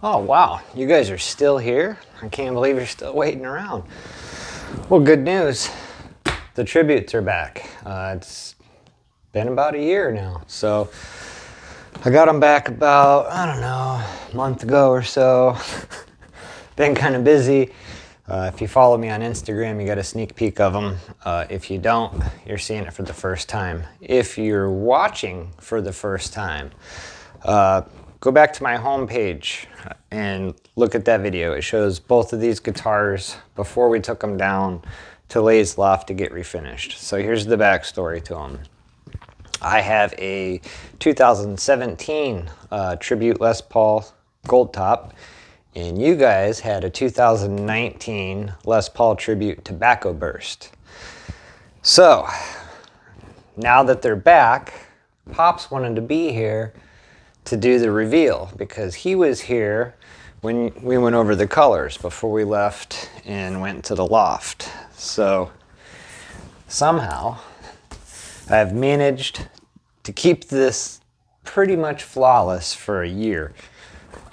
Oh, wow. You guys are still here? I can't believe you're still waiting around. Well, good news. The tributes are back. It's been about a year now. So I got them back about, I don't know, a month ago or so. Been kind of busy. If you follow me on Instagram, you got a sneak peek of them. If you don't, you're seeing it for the first time. If you're watching for the first time, go back to my homepage and look at that video. It shows both of these guitars before we took them down to Lay's Loft to get refinished. So here's the backstory to them. I have a 2017 Tribute Les Paul Gold Top, and you guys had a 2019 Les Paul Tribute Tobacco Burst. So now that they're back, Pops wanted to be here to do the reveal because he was here when we went over the colors before we left and went to the loft. So somehow I've managed to keep this pretty much flawless for a year.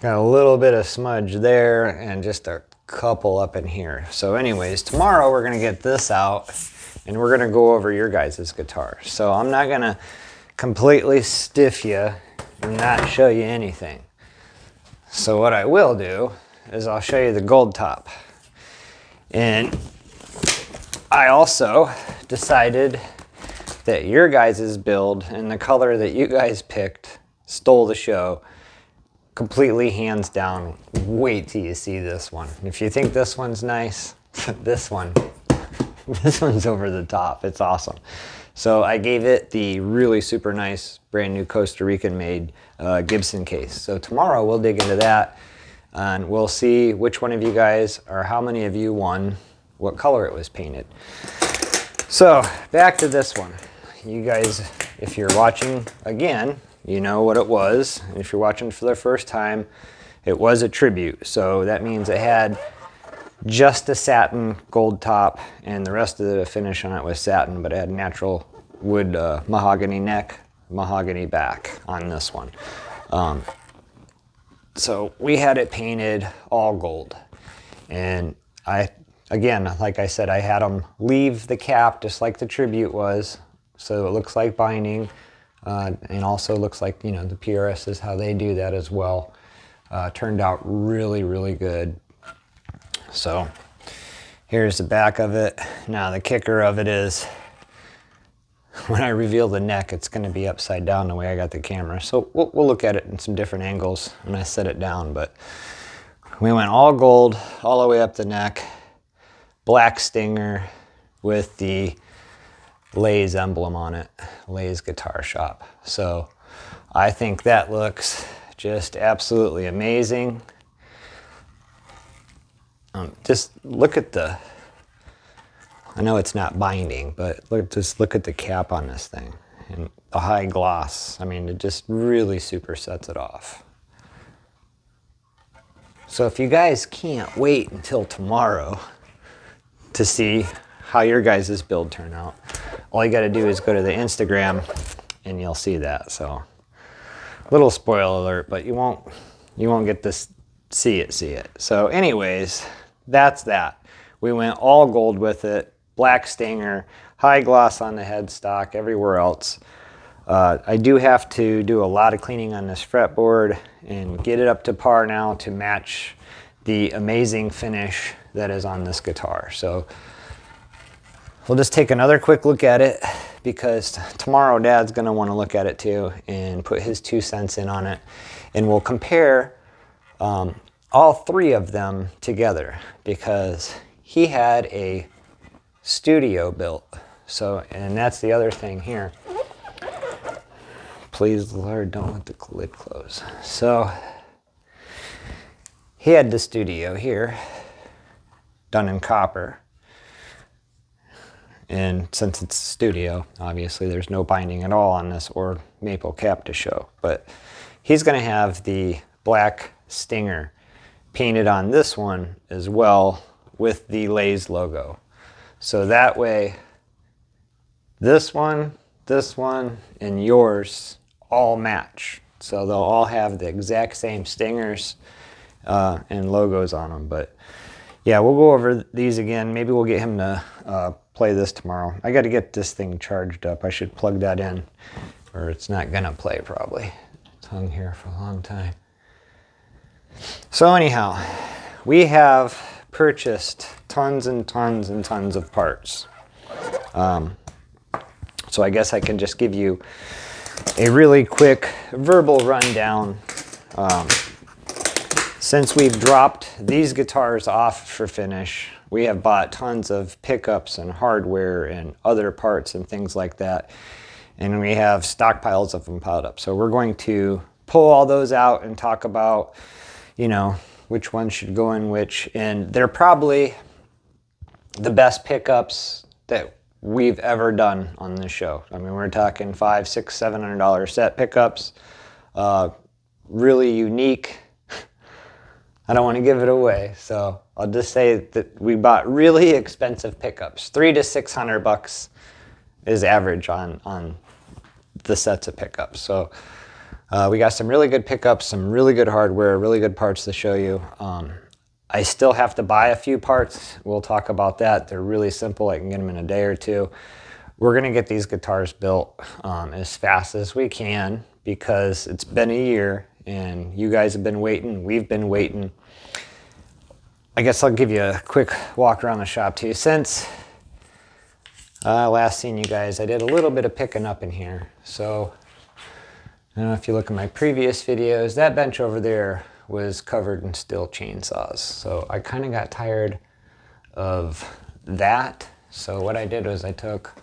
Got a little bit of smudge there and just a couple up in here. So anyways, tomorrow we're gonna get this out and we're gonna go over your guys' guitar. So I'm not gonna completely stiff you and not show you anything. So what I will do is I'll show you the Gold Top. And I also decided that your guys' build and the color that you guys picked stole the show completely, hands down. Wait till you see this one. If you think this one's nice, this one's over the top. It's awesome. So I gave it the really super nice brand new Costa Rican made Gibson case. So tomorrow we'll dig into that and we'll see which one of you guys or how many of you won, what color it was painted. So back to this one. You guys, if you're watching again, you know what it was. And if you're watching for the first time, it was a tribute. So that means it had just a satin gold top and the rest of the finish on it was satin, but it had natural wood mahogany neck, mahogany back on this one. So we had it painted all gold. And again, like I said, I had them leave the cap just like the tribute was. So it looks like binding and also looks like, you know, the PRS is how they do that as well. Turned out really, really good. So here's the back of it. Now the kicker of it is when I reveal the neck, it's going to be upside down the way I got the camera. So we'll look at it in some different angles when I set it down. But we went all gold all the way up the neck, black stinger with the Lay's emblem on it, Lay's Guitar Shop. So I think that looks just absolutely amazing. Just look at the, I know it's not binding, but just look at the cap on this thing and the high gloss. I mean, it just really super sets it off. So if you guys can't wait until tomorrow to see how your guys' build turn out, all you got to do is go to the Instagram and you'll see that. So little spoiler alert, but you won't get this, see it. So anyways, that's that. We went all gold with it, black stinger, high gloss on the headstock, everywhere else. I do have to do a lot of cleaning on this fretboard and get it up to par now to match the amazing finish that is on this guitar. So we'll just take another quick look at it because tomorrow Dad's gonna wanna look at it too and put his 2 cents in on it. And we'll compare all 3 of them together because he had a studio built. So, and that's the other thing here. Please, Lord, don't let the lid close. So he had the studio here done in copper. And since it's a studio, obviously there's no binding at all on this or maple cap to show. But he's gonna have the black stinger painted on this one as well with the Lay's logo. So that way, this one, and yours all match. So they'll all have the exact same stingers and logos on them. But yeah, we'll go over these again. Maybe we'll get him to play this tomorrow. I got to get this thing charged up. I should plug that in, or it's not gonna play probably. It's hung here for a long time. So anyhow, we have purchased tons and tons and tons of parts. So I guess I can just give you a really quick verbal rundown. Since we've dropped these guitars off for finish, we have bought tons of pickups and hardware and other parts and things like that. And we have stockpiles of them piled up. So we're going to pull all those out and talk about, you know, which ones should go in which. And they're probably the best pickups that we've ever done on this show. I mean, we're talking $500, $600, $700 set pickups. Really unique. I don't want to give it away, so I'll just say that we bought really expensive pickups. $300 to $600 is average on the sets of pickups. So we got some really good pickups, some really good hardware, really good parts to show you. I still have to buy a few parts. We'll talk about that. They're really simple. I can get them in a day or two. We're going to get these guitars built as fast as we can because it's been a year and you guys have been waiting. We've been waiting. I guess I'll give you a quick walk around the shop too. Since last seen you guys, I did a little bit of picking up in here. So I don't know if you look at my previous videos, that bench over there was covered in steel chainsaws. So I kind of got tired of that. So what I did was I took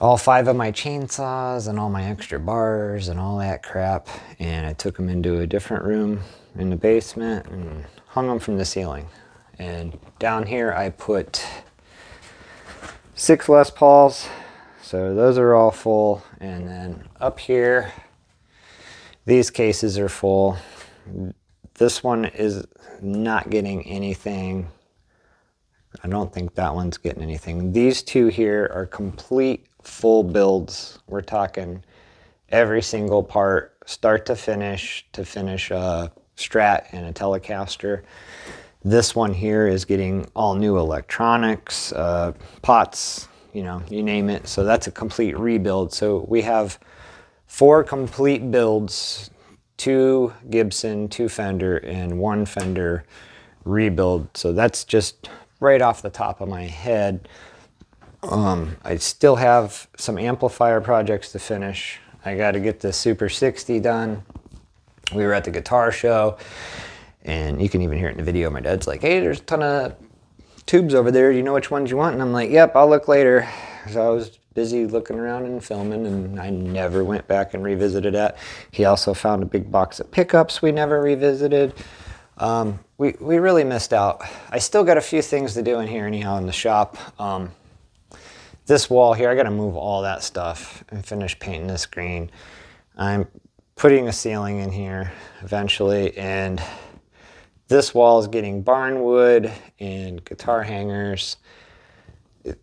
all 5 of my chainsaws and all my extra bars and all that crap, and I took them into a different room in the basement and hung them from the ceiling. And down here I put 6 Les Pauls. So those are all full. And then up here, these cases are full. This one is not getting anything. I don't think that one's getting anything. These 2 here are complete full builds. We're talking every single part, start to finish a Strat and a Telecaster. This one here is getting all new electronics, pots, you know, you name it. So that's a complete rebuild. So we have 4 complete builds, 2 Gibson, 2 Fender, and 1 Fender rebuild. So that's just right off the top of my head. I still have some amplifier projects to finish. I got to get the Super 60 done. We were at the guitar show, and you can even hear it in the video. My dad's like, hey, there's a ton of tubes over there. Do you know which ones you want? And I'm like, yep, I'll look later. So I was busy looking around and filming, and I never went back and revisited that. He also found a big box of pickups we never revisited. We really missed out. I still got a few things to do in here anyhow in the shop. This wall here, I got to move all that stuff and finish painting this green. I'm putting a ceiling in here eventually, and this wall is getting barnwood and guitar hangers.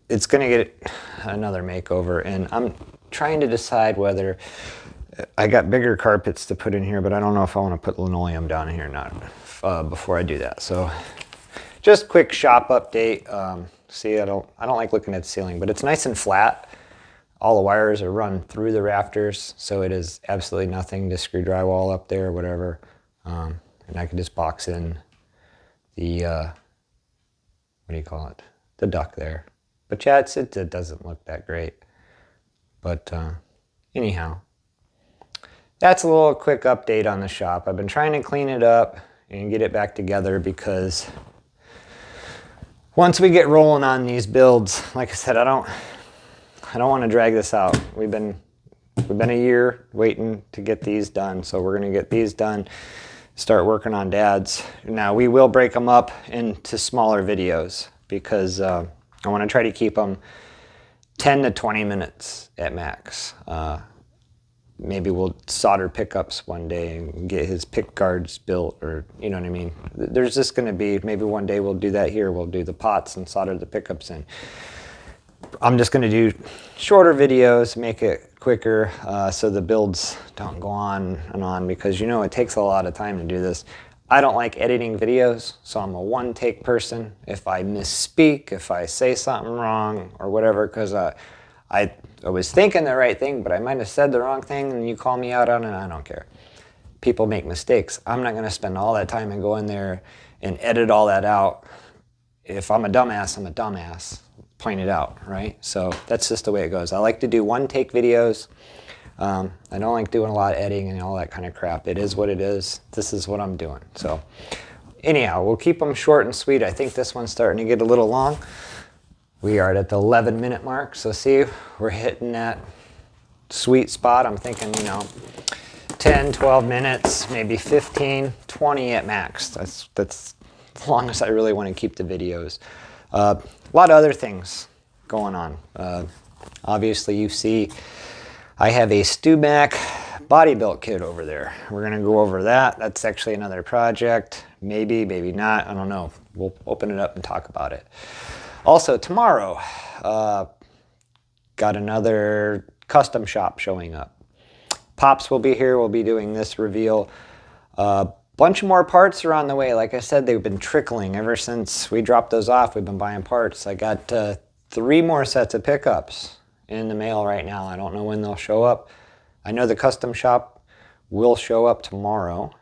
It's going to get another makeover, and I'm trying to decide whether I got bigger carpets to put in here, but I don't know if I want to put linoleum down in here or not before I do that. So just quick shop update. See, I don't like looking at the ceiling, but it's nice and flat. All the wires are run through the rafters, so it is absolutely nothing to screw drywall up there or whatever. And I can just box in the, what do you call it? The duct there. But yeah, it doesn't look that great. But anyhow, that's a little quick update on the shop. I've been trying to clean it up and get it back together because once we get rolling on these builds, like I said, I don't want to drag this out. We've been a year waiting to get these done, so we're going to get these done, start working on Dad's. Now, we will break them up into smaller videos because I want to try to keep them 10 to 20 minutes at max. Maybe we'll solder pickups one day and get his pick guards built, or you know what I mean. There's just going to be, maybe one day we'll do that here. We'll do the pots and solder the pickups in. I'm just going to do shorter videos, make it quicker, so the builds don't go on and on, because you know it takes a lot of time to do this. I don't like editing videos, so I'm a one-take person. If I misspeak, if I say something wrong or whatever, because I was thinking the right thing, but I might have said the wrong thing, and you call me out on it, I don't care. People make mistakes. I'm not going to spend all that time and go in there and edit all that out. If I'm a dumbass, I'm a dumbass. Point it out, right? So that's just the way it goes. I like to do one-take videos. I don't like doing a lot of editing and all that kind of crap. It is what it is. This is what I'm doing. So anyhow, we'll keep them short and sweet. I think this one's starting to get a little long. We are at the 11-minute mark. So see, we're hitting that sweet spot. I'm thinking, 10, 12 minutes, maybe 15, 20 at max. That's as long as I really want to keep the videos. A lot of other things going on. Obviously, you see I have a StewMac body built kit over there. We're going to go over that. That's actually another project. Maybe, maybe not. I don't know. We'll open it up and talk about it. Also, tomorrow, got another custom shop showing up. Pops will be here. We'll be doing this reveal. Bunch of more parts are on the way. Like I said, they've been trickling ever since we dropped those off. We've been buying parts. I got 3 more sets of pickups in the mail right now. I don't know when they'll show up. I know the custom shop will show up tomorrow.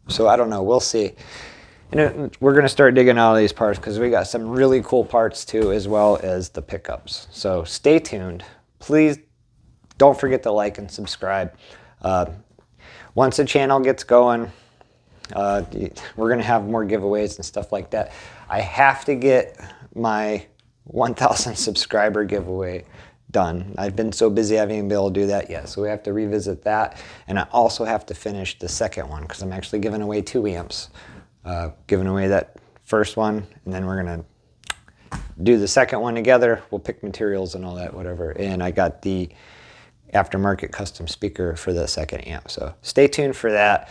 So I don't know. We'll see. And we're going to start digging out of these parts because we got some really cool parts too, as well as the pickups. So stay tuned. Please don't forget to like and subscribe. Once the channel gets going, we're going to have more giveaways and stuff like that. I have to get my 1,000 subscriber giveaway done. I've been so busy I haven't even been able to do that yet. So we have to revisit that. And I also have to finish the second one because I'm actually giving away 2 amps. Giving away that first one, and then we're going to do the second one together. We'll pick materials and all that, whatever. And I got the aftermarket custom speaker for the second amp. So stay tuned for that.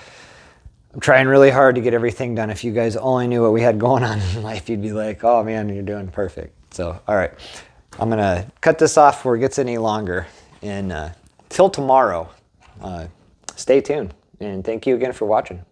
I'm trying really hard to get everything done. If you guys only knew what we had going on in life, you'd be like, oh man, you're doing perfect. So, all right, I'm going to cut this off before it gets any longer. And till tomorrow, stay tuned. And thank you again for watching.